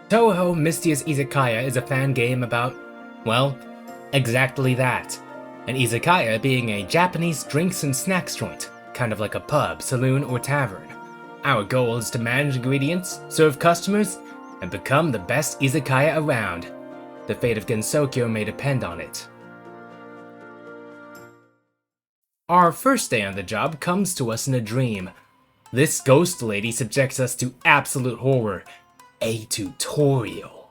Touhou Mystia's Izakaya is a fan game about, well, exactly that. An izakaya being a Japanese drinks and snacks joint, kind of like a pub, saloon, or tavern. Our goal is to manage ingredients, serve customers, and become the best izakaya around. The fate of Gensokyo may depend on it. Our first day on the job comes to us in a dream. This ghost lady subjects us to absolute horror. A tutorial.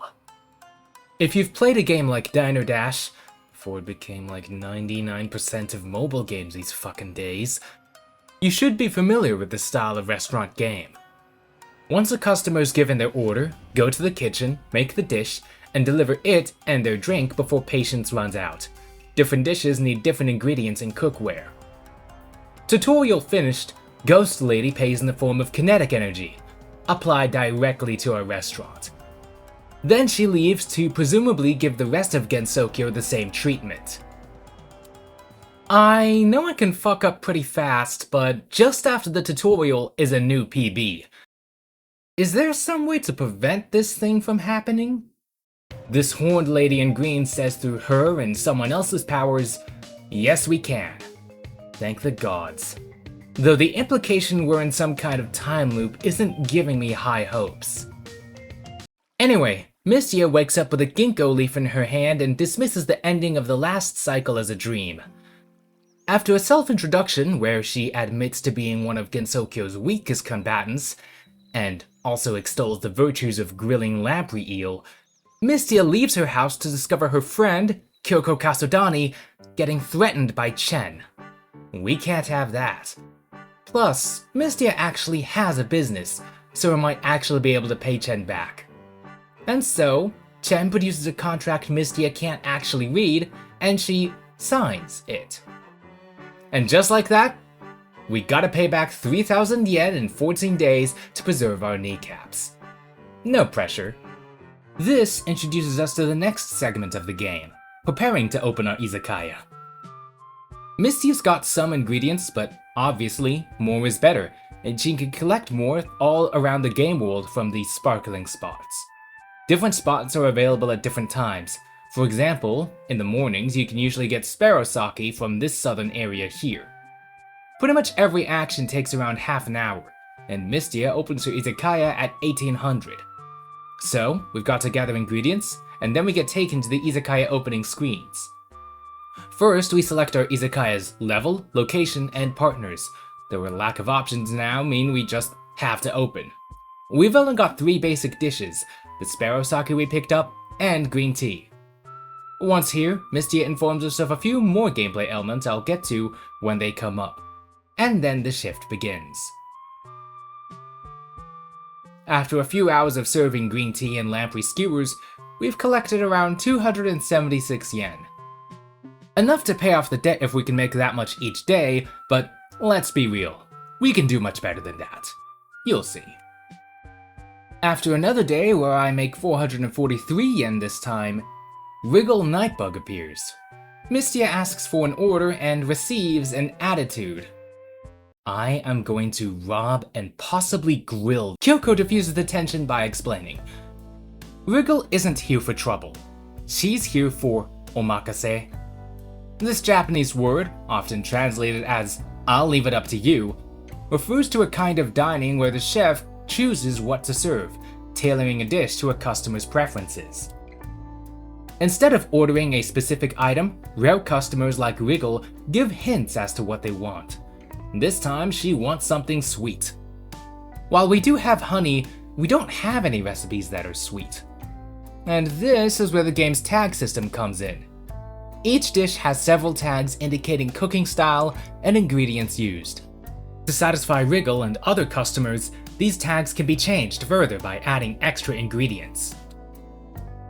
If you've played a game like Diner Dash, before it became like 99% of mobile games these fucking days, you should be familiar with this style of restaurant game. Once a customer is given their order, go to the kitchen, make the dish, and deliver it and their drink before patience runs out. Different dishes need different ingredients and cookware. Tutorial finished, Ghost Lady pays in the form of kinetic energy, applied directly to our restaurant. Then she leaves to presumably give the rest of Gensokyo the same treatment. I know I can fuck up pretty fast, but just after the tutorial is a new PB. Is there some way to prevent this thing from happening? This horned lady in green says through her and someone else's powers, yes we can. Thank the gods. Though the implication we're in some kind of time loop isn't giving me high hopes. Anyway, Mystia wakes up with a ginkgo leaf in her hand and dismisses the ending of the last cycle as a dream. After a self-introduction where she admits to being one of Gensokyo's weakest combatants, and also extols the virtues of grilling lamprey eel, Mystia leaves her house to discover her friend, Kyoko Kasudani, getting threatened by Chen. We can't have that. Plus, Mystia actually has a business, so we might actually be able to pay Chen back. And so, Chen produces a contract Mystia can't actually read, and she signs it. And just like that, we gotta pay back 3,000 yen in 14 days to preserve our kneecaps. No pressure. This introduces us to the next segment of the game, preparing to open our izakaya. Mystia's got some ingredients, but obviously, more is better, and she can collect more all around the game world from these sparkling spots. Different spots are available at different times. For example, in the mornings you can usually get sparrow sake from this southern area here. Pretty much every action takes around half an hour, and Mystia opens her izakaya at 1800. So, we've got to gather ingredients, and then we get taken to the izakaya opening screens. First, we select our izakaya's level, location, and partners, though a lack of options now mean we just have to open. We've only got 3 basic dishes, the sparrow sake we picked up, and green tea. Once here, Mystia informs us of a few more gameplay elements I'll get to when they come up. And then the shift begins. After a few hours of serving green tea and lamprey skewers, we've collected around 276 yen. Enough to pay off the debt if we can make that much each day, but let's be real, we can do much better than that. You'll see. After another day where I make 443 yen this time, Wriggle Nightbug appears. Mystia asks for an order and receives an attitude. I am going to rob and possibly grill. Kyoko diffuses the tension by explaining. Wriggle isn't here for trouble. She's here for omakase. This Japanese word, often translated as I'll leave it up to you, refers to a kind of dining where the chef chooses what to serve, tailoring a dish to a customer's preferences. Instead of ordering a specific item, rare customers like Wriggle give hints as to what they want. This time, she wants something sweet. While we do have honey, we don't have any recipes that are sweet. And this is where the game's tag system comes in. Each dish has several tags indicating cooking style and ingredients used. To satisfy Wriggle and other customers, these tags can be changed further by adding extra ingredients.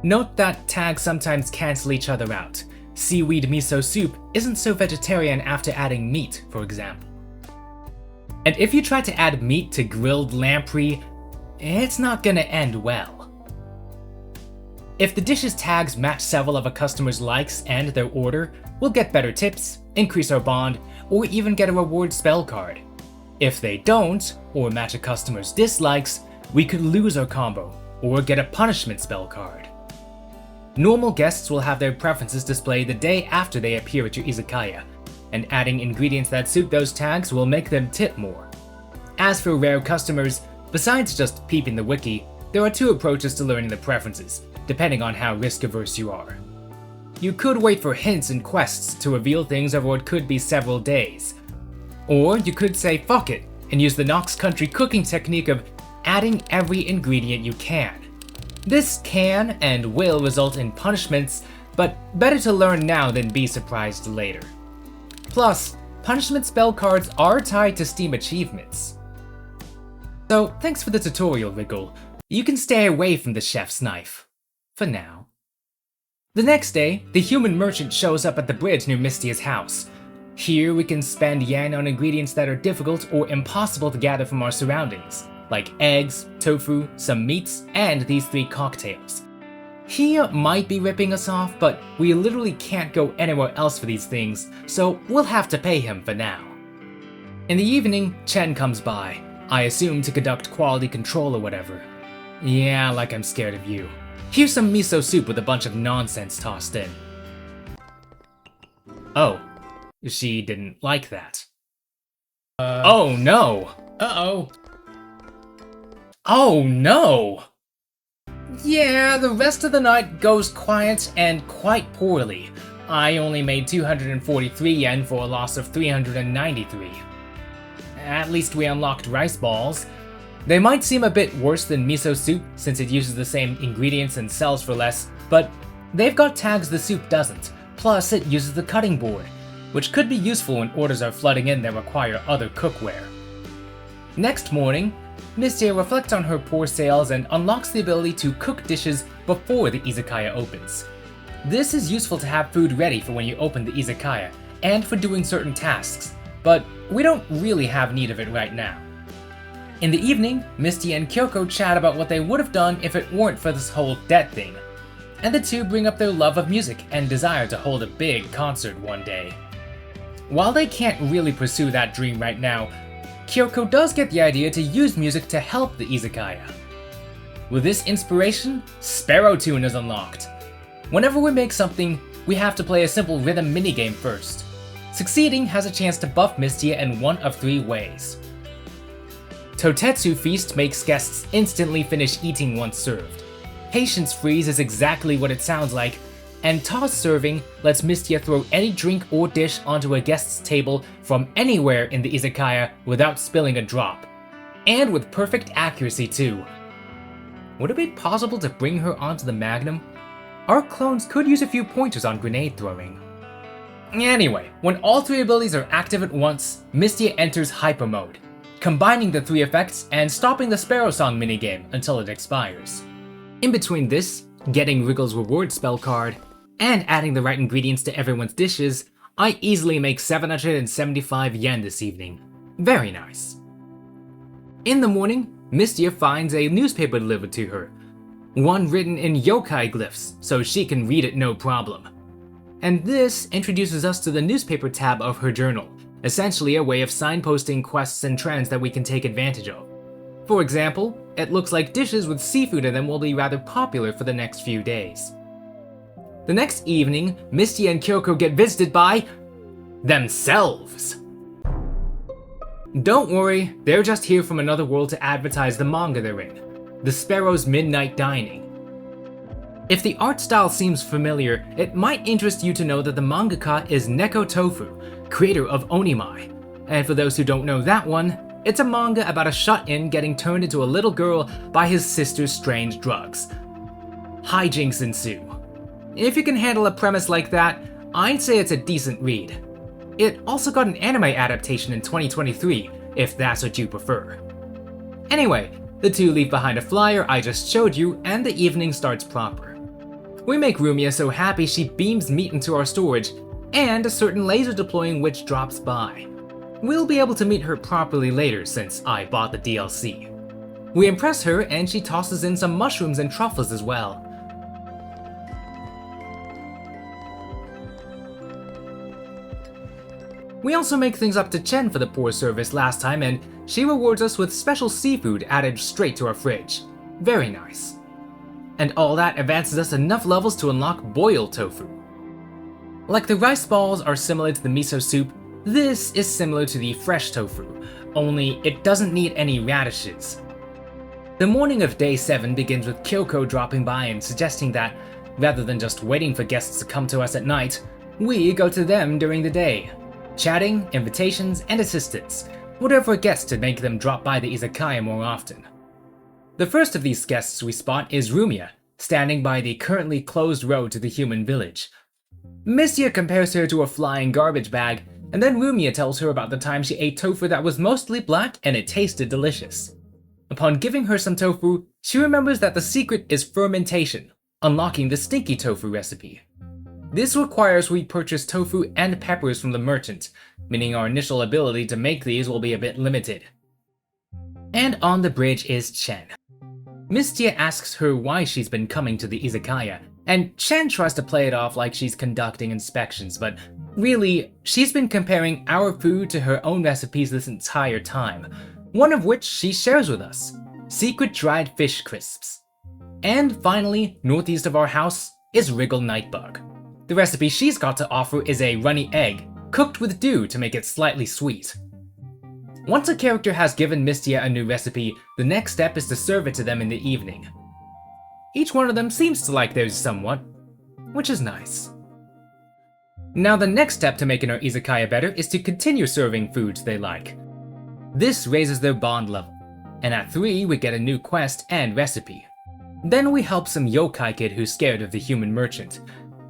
Note that tags sometimes cancel each other out. Seaweed miso soup isn't so vegetarian after adding meat, for example. And if you try to add meat to grilled lamprey, it's not gonna end well. If the dish's tags match several of a customer's likes and their order, we'll get better tips, increase our bond, or even get a reward spell card. If they don't, or match a customer's dislikes, we could lose our combo, or get a punishment spell card. Normal guests will have their preferences displayed the day after they appear at your izakaya, and adding ingredients that suit those tags will make them tip more. As for rare customers, besides just peeping the wiki, there are two approaches to learning the preferences, depending on how risk-averse you are. You could wait for hints and quests to reveal things over what could be several days. Or you could say fuck it, and use the Nox Country cooking technique of adding every ingredient you can. This can and will result in punishments, but better to learn now than be surprised later. Plus, punishment spell cards are tied to Steam achievements. So thanks for the tutorial, Wriggle. You can stay away from the chef's knife. For now. The next day, the human merchant shows up at the bridge near Mystia's house. Here we can spend yen on ingredients that are difficult or impossible to gather from our surroundings, like eggs, tofu, some meats, and these 3 cocktails. He might be ripping us off, but we literally can't go anywhere else for these things, so we'll have to pay him for now. In the evening, Chen comes by, I assume to conduct quality control or whatever. Yeah, like I'm scared of you. Here's some miso soup with a bunch of nonsense tossed in. Oh, she didn't like that. Oh no! Uh-oh. Oh no! Yeah, the rest of the night goes quiet and quite poorly. I only made 243 yen for a loss of 393. At least we unlocked rice balls. They might seem a bit worse than miso soup since it uses the same ingredients and sells for less, but they've got tags the soup doesn't, plus it uses the cutting board, which could be useful when orders are flooding in that require other cookware. Next morning, Mystia reflects on her poor sales and unlocks the ability to cook dishes before the izakaya opens. This is useful to have food ready for when you open the izakaya, and for doing certain tasks, but we don't really have need of it right now. In the evening, Misty and Kyoko chat about what they would have done if it weren't for this whole debt thing, and the two bring up their love of music and desire to hold a big concert one day. While they can't really pursue that dream right now, Kyoko does get the idea to use music to help the izakaya. With this inspiration, Sparrow Tune is unlocked. Whenever we make something, we have to play a simple rhythm minigame first. Succeeding has a chance to buff Mystia in one of 3 ways. Totetsu Feast makes guests instantly finish eating once served. Patience Freeze is exactly what it sounds like, and Toss Serving lets Mystia throw any drink or dish onto a guest's table from anywhere in the izakaya without spilling a drop. And with perfect accuracy too. Would it be possible to bring her onto the Magnum? Our clones could use a few pointers on grenade throwing. Anyway, when all 3 abilities are active at once, Mystia enters Hyper Mode, combining the 3 effects and stopping the Sparrow Song minigame until it expires. In between this, getting Wriggle's reward spell card, and adding the right ingredients to everyone's dishes, I easily make 775 yen this evening. Very nice. In the morning, Mystia finds a newspaper delivered to her, one written in yokai glyphs, so she can read it no problem. And this introduces us to the newspaper tab of her journal, essentially a way of signposting quests and trends that we can take advantage of. For example, it looks like dishes with seafood in them will be rather popular for the next few days. The next evening, Misty and Kyoko get visited by themselves. Don't worry, they're just here from another world to advertise the manga they're in, The Sparrow's Midnight Dining. If the art style seems familiar, it might interest you to know that the mangaka is Neko Tofu, creator of Onimai. And for those who don't know that one, it's a manga about a shut-in getting turned into a little girl by his sister's strange drugs. Hijinks ensue. If you can handle a premise like that, I'd say it's a decent read. It also got an anime adaptation in 2023, if that's what you prefer. Anyway, the two leave behind a flyer I just showed you, and the evening starts proper. We make Rumia so happy she beams meat into our storage, and a certain laser deploying witch drops by. We'll be able to meet her properly later since I bought the DLC. We impress her and she tosses in some mushrooms and truffles as well. We also make things up to Chen for the poor service last time, and she rewards us with special seafood added straight to our fridge. Very nice. and all that advances us enough levels to unlock boiled tofu. Like the rice balls are similar to the miso soup, this is similar to the fresh tofu, only it doesn't need any radishes. The morning of day 7 begins with Kyoko dropping by and suggesting that, rather than just waiting for guests to come to us at night, we go to them during the day. Chatting, invitations, and assistance, whatever it gets to make them drop by the Izakaya more often. The first of these guests we spot is Rumia, standing by the currently closed road to the human village. Mystia compares her to a flying garbage bag, and then Rumia tells her about the time she ate tofu that was mostly black and it tasted delicious. Upon giving her some tofu, she remembers that the secret is fermentation, unlocking the stinky tofu recipe. This requires we purchase tofu and peppers from the merchant, meaning our initial ability to make these will be a bit limited. And on the bridge is Chen. Mystia asks her why she's been coming to the Izakaya, and Chen tries to play it off like she's conducting inspections, but really, she's been comparing our food to her own recipes this entire time, one of which she shares with us, secret dried fish crisps. And finally, northeast of our house is Wriggle Nightbug. The recipe she's got to offer is a runny egg, cooked with dew to make it slightly sweet. Once a character has given Mystia a new recipe, the next step is to serve it to them in the evening. Each one of them seems to like theirs somewhat, which is nice. Now the next step to making our Izakaya better is to continue serving foods they like. This raises their bond level, and at 3 we get a new quest and recipe. Then we help some yokai kid who's scared of the human merchant,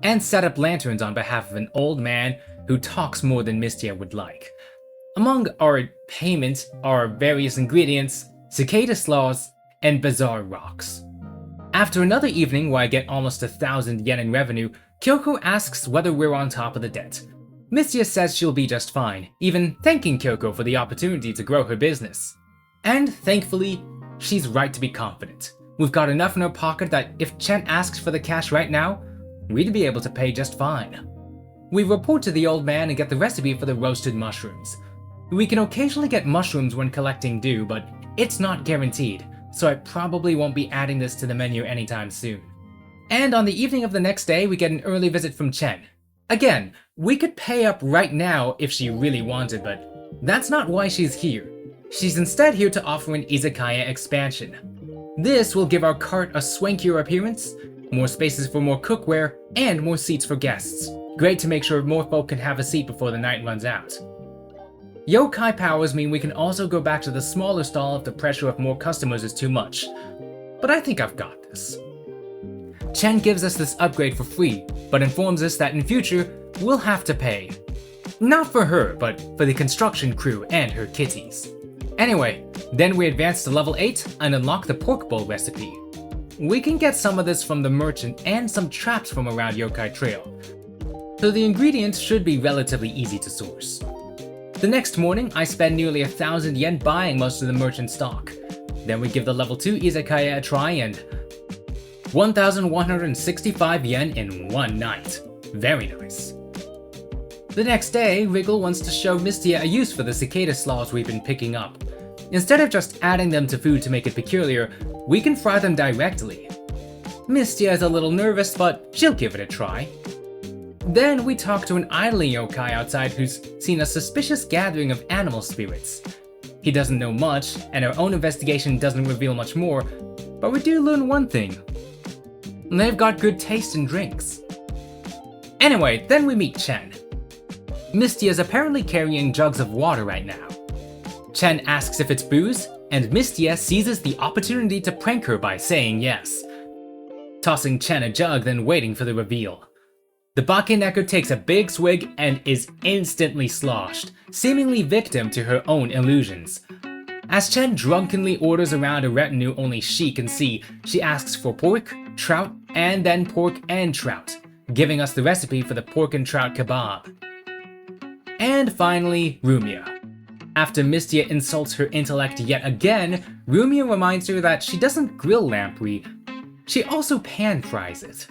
and set up lanterns on behalf of an old man who talks more than Mystia would like. Among our payment are various ingredients, cicada sloths, and bizarre rocks. After another evening where I get almost 1,000 yen in revenue, Kyoko asks whether we're on top of the debt. Mystia says she'll be just fine, even thanking Kyoko for the opportunity to grow her business. And thankfully, she's right to be confident. We've got enough in our pocket that if Chen asks for the cash right now, we'd be able to pay just fine. We report to the old man and get the recipe for the roasted mushrooms. We can occasionally get mushrooms when collecting dew, but it's not guaranteed, so I probably won't be adding this to the menu anytime soon. And on the evening of the next day, we get an early visit from Chen. Again, we could pay up right now if she really wanted, but that's not why she's here. She's instead here to offer an Izakaya expansion. This will give our cart a swankier appearance, more spaces for more cookware, and more seats for guests. Great to make sure more folk can have a seat before the night runs out. Yokai powers mean we can also go back to the smaller stall if the pressure of more customers is too much, but I think I've got this. Chen gives us this upgrade for free, but informs us that in future, we'll have to pay. Not for her, but for the construction crew and her kitties. Anyway, then we advance to level 8 and unlock the pork bowl recipe. We can get some of this from the merchant and some traps from around Yokai Trail, so the ingredients should be relatively easy to source. The next morning, I spend nearly 1,000 yen buying most of the merchant stock. Then we give the level 2 Izakaya a try and 1,165 yen in one night. Very nice. The next day, Wriggle wants to show Mystia a use for the cicada sloths we've been picking up. Instead of just adding them to food to make it peculiar, we can fry them directly. Mystia is a little nervous, but she'll give it a try. Then we talk to an idling yokai outside who's seen a suspicious gathering of animal spirits. He doesn't know much, and our own investigation doesn't reveal much more, but we do learn one thing. They've got good taste in drinks. Anyway, then we meet Chen. Mystia is apparently carrying jugs of water right now. Chen asks if it's booze, and Mystia seizes the opportunity to prank her by saying yes, tossing Chen a jug, then waiting for the reveal. The Bakeneko takes a big swig and is instantly sloshed, seemingly victim to her own illusions. As Chen drunkenly orders around a retinue only she can see, she asks for pork, trout, and then pork and trout, giving us the recipe for the pork and trout kebab. And finally, Rumia. After Mystia insults her intellect yet again, Rumia reminds her that she doesn't grill lamprey, she also pan-fries it.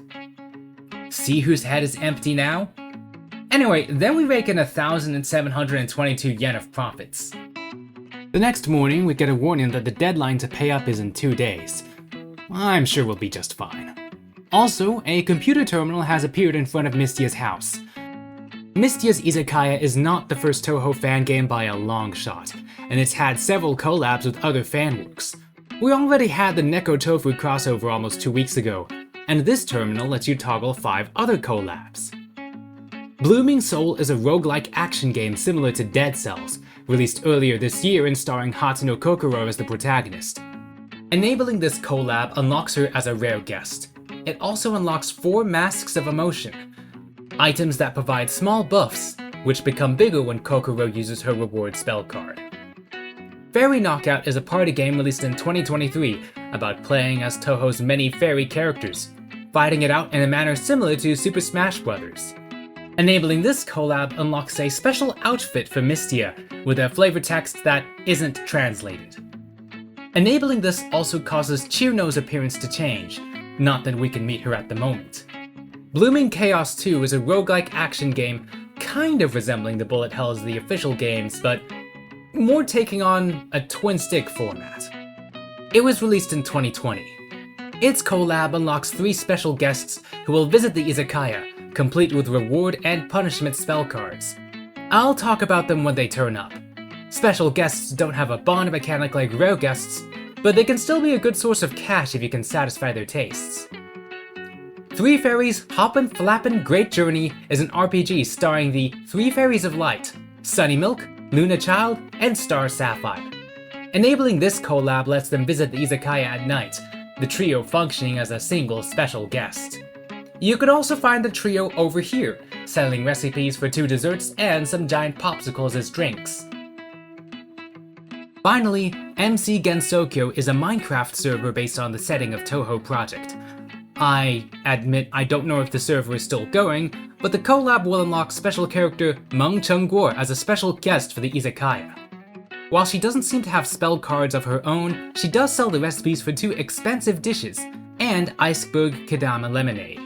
See whose head is empty now? Anyway, then we rake in 1,722 yen of profits. The next morning, we get a warning that the deadline to pay up is in 2 days. I'm sure we'll be just fine. Also, a computer terminal has appeared in front of Mystia's house. Mystia's Izakaya is not the first Touhou fan game by a long shot, and it's had several collabs with other fan works. We already had the Neko Tofu crossover almost 2 weeks ago, and this terminal lets you toggle 5 other collabs. Blooming Soul is a roguelike action game similar to Dead Cells, released earlier this year and starring Hatsuno Kokoro as the protagonist. Enabling this collab unlocks her as a rare guest. It also unlocks 4 Masks of Emotion, items that provide small buffs, which become bigger when Kokoro uses her reward spell card. Fairy Knockout is a party game released in 2023 about playing as Touhou's many fairy characters, fighting it out in a manner similar to Super Smash Bros. Enabling this collab unlocks a special outfit for Mystia with a flavor text that isn't translated. Enabling this also causes Chirno's appearance to change, not that we can meet her at the moment. Blooming Chaos 2 is a roguelike action game kind of resembling the bullet hells of the official games, but more taking on a twin-stick format. It was released in 2020. Its collab unlocks 3 special guests who will visit the Izakaya, complete with reward and punishment spell cards. I'll talk about them when they turn up. Special guests don't have a bond mechanic like rare guests, but they can still be a good source of cash if you can satisfy their tastes. Three Fairies Hoppin' Flappin' Great Journey is an RPG starring the 3 Fairies of Light, Sunny Milk, Luna Child, and Star Sapphire. Enabling this collab lets them visit the Izakaya at night, the trio functioning as a single special guest. You can also find the trio over here, selling recipes for 2 desserts and some giant popsicles as drinks. Finally, MC Gensokyo is a Minecraft server based on the setting of Touhou Project. I admit I don't know if the server is still going, but the collab will unlock special character Meng Chengguo as a special guest for the Izakaya. While she doesn't seem to have spell cards of her own, she does sell the recipes for 2 expensive dishes and iceberg Kedama lemonade.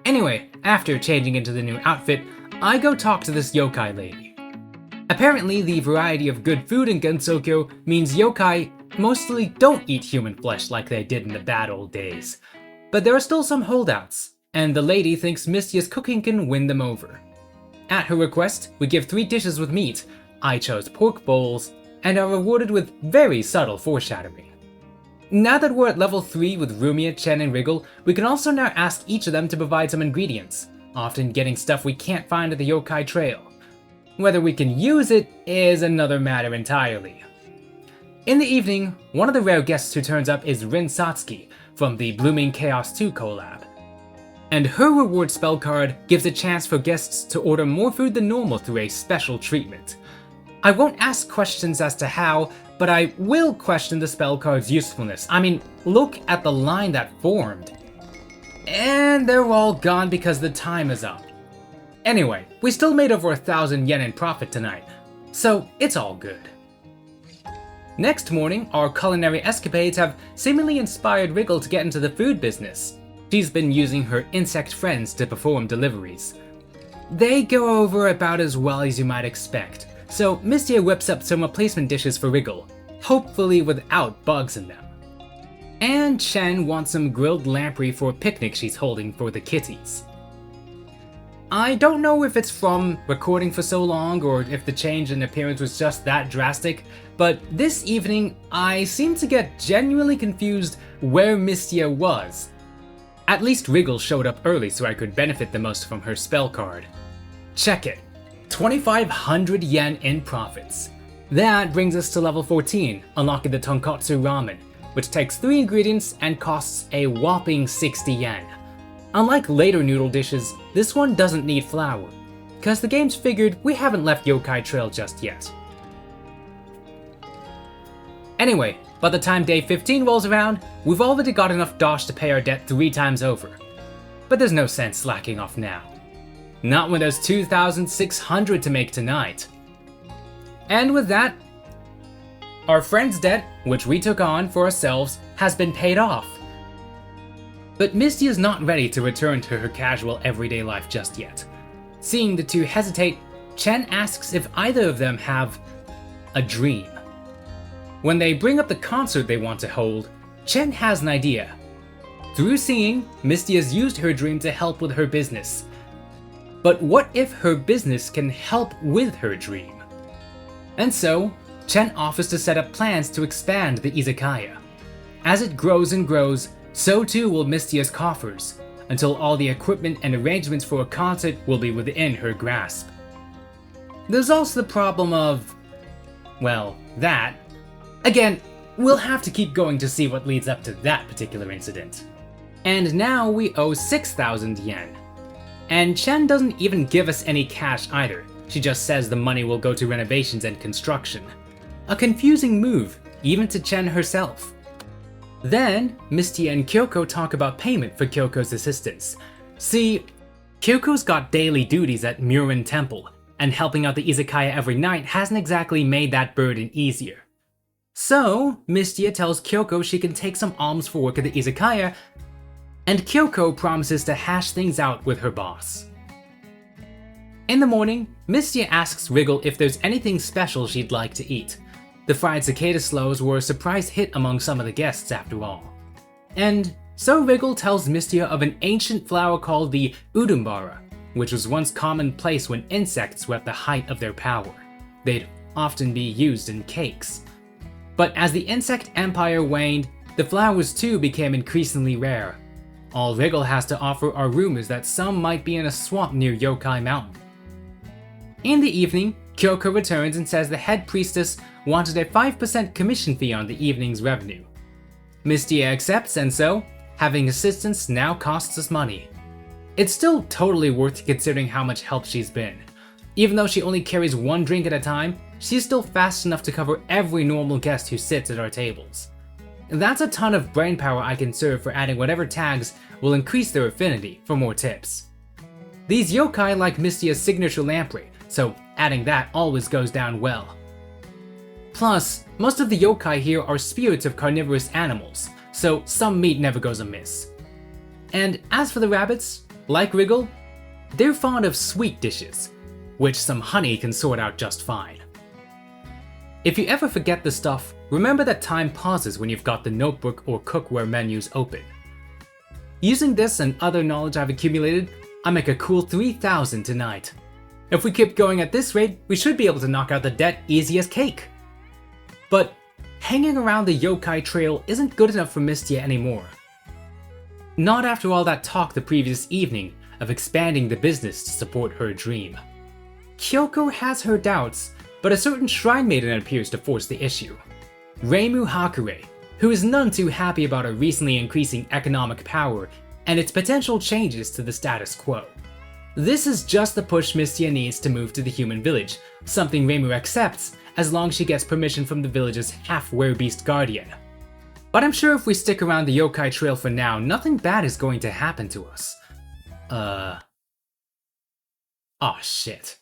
Anyway, after changing into the new outfit, I go talk to this yokai lady. Apparently, the variety of good food in Gensokyo means yokai mostly don't eat human flesh like they did in the bad old days. But there are still some holdouts, and the lady thinks Mystia's cooking can win them over. At her request, we give 3 dishes with meat. I chose pork bowls, and are rewarded with very subtle foreshadowing. Now that we're at level 3 with Rumia, Chen, and Wriggle, we can also now ask each of them to provide some ingredients, often getting stuff we can't find at the yokai trail. Whether we can use it is another matter entirely. In the evening, one of the rare guests who turns up is Rin Satsuki from the Blooming Chaos 2 collab. And her reward spell card gives a chance for guests to order more food than normal through a special treatment. I won't ask questions as to how, but I will question the spell card's usefulness. I mean, look at the line that formed. And they're all gone because the time is up. Anyway, we still made over 1,000 yen in profit tonight, so it's all good. Next morning, our culinary escapades have seemingly inspired Wriggle to get into the food business. She's been using her insect friends to perform deliveries. They go over about as well as you might expect, so Mystia whips up some replacement dishes for Wriggle, hopefully without bugs in them. And Chen wants some grilled lamprey for a picnic she's holding for the kitties. I don't know if it's from recording for so long or if the change in appearance was just that drastic, but this evening I seem to get genuinely confused where Mystia was. At least Wriggle showed up early so I could benefit the most from her spell card. Check it. 2,500 yen in profits. That brings us to level 14, unlocking the Tonkotsu Ramen, which takes 3 ingredients and costs a whopping 60 yen. Unlike later noodle dishes, this one doesn't need flour, cause the game's figured we haven't left Yokai Trail just yet. Anyway, by the time day 15 rolls around, we've already got enough dosh to pay our debt 3 times over. But there's no sense slacking off now. Not when there's 2,600 to make tonight. And with that, our friend's debt, which we took on for ourselves, has been paid off. But Mystia is not ready to return to her casual everyday life just yet. Seeing the two hesitate, Chen asks if either of them have a dream. When they bring up the concert they want to hold, Chen has an idea. Through seeing, Mystia has used her dream to help with her business. But what if her business can help with her dream? And so, Chen offers to set up plans to expand the Izakaya. As it grows and grows, so too will Mystia's coffers, until all the equipment and arrangements for a concert will be within her grasp. There's also the problem of, well, that. Again, we'll have to keep going to see what leads up to that particular incident. And now we owe 6,000 yen. And Chen doesn't even give us any cash either, she just says the money will go to renovations and construction. A confusing move, even to Chen herself. Then, Mystia and Kyoko talk about payment for Kyoko's assistance. See, Kyoko's got daily duties at Murin Temple, and helping out the Izakaya every night hasn't exactly made that burden easier. So, Mystia tells Kyoko she can take some alms for work at the Izakaya, and Kyoko promises to hash things out with her boss. In the morning, Mystia asks Wriggle if there's anything special she'd like to eat. The fried cicada slows were a surprise hit among some of the guests after all. And so Wriggle tells Mystia of an ancient flower called the Udumbara, which was once commonplace when insects were at the height of their power. They'd often be used in cakes. But as the insect empire waned, the flowers too became increasingly rare. All Wriggle has to offer are rumors that some might be in a swamp near Yokai Mountain. In the evening, Kyoko returns and says the head priestess wanted a 5% commission fee on the evening's revenue. Mystia accepts, and so, having assistants now costs us money. It's still totally worth it considering how much help she's been. Even though she only carries one drink at a time, she's still fast enough to cover every normal guest who sits at our tables. That's a ton of brainpower I can serve for adding whatever tags will increase their affinity for more tips. These yokai like Mystia's signature lamprey, so adding that always goes down well. Plus, most of the yokai here are spirits of carnivorous animals, so some meat never goes amiss. And as for the rabbits, like Wriggle, they're fond of sweet dishes, which some honey can sort out just fine. If you ever forget the stuff, remember that time pauses when you've got the notebook or cookware menus open. Using this and other knowledge I've accumulated, I make a cool 3,000 tonight. If we keep going at this rate, we should be able to knock out the debt easy as cake. But hanging around the yokai trail isn't good enough for Mystia anymore. Not after all that talk the previous evening of expanding the business to support her dream. Kyoko has her doubts, but a certain shrine maiden appears to force the issue. Reimu Hakure, who is none too happy about her recently increasing economic power and its potential changes to the status quo. This is just the push Mystia needs to move to the human village, something Reimu accepts as long as she gets permission from the village's half-werebeast guardian. But I'm sure if we stick around the yokai trail for now, nothing bad is going to happen to us. Aw, shit.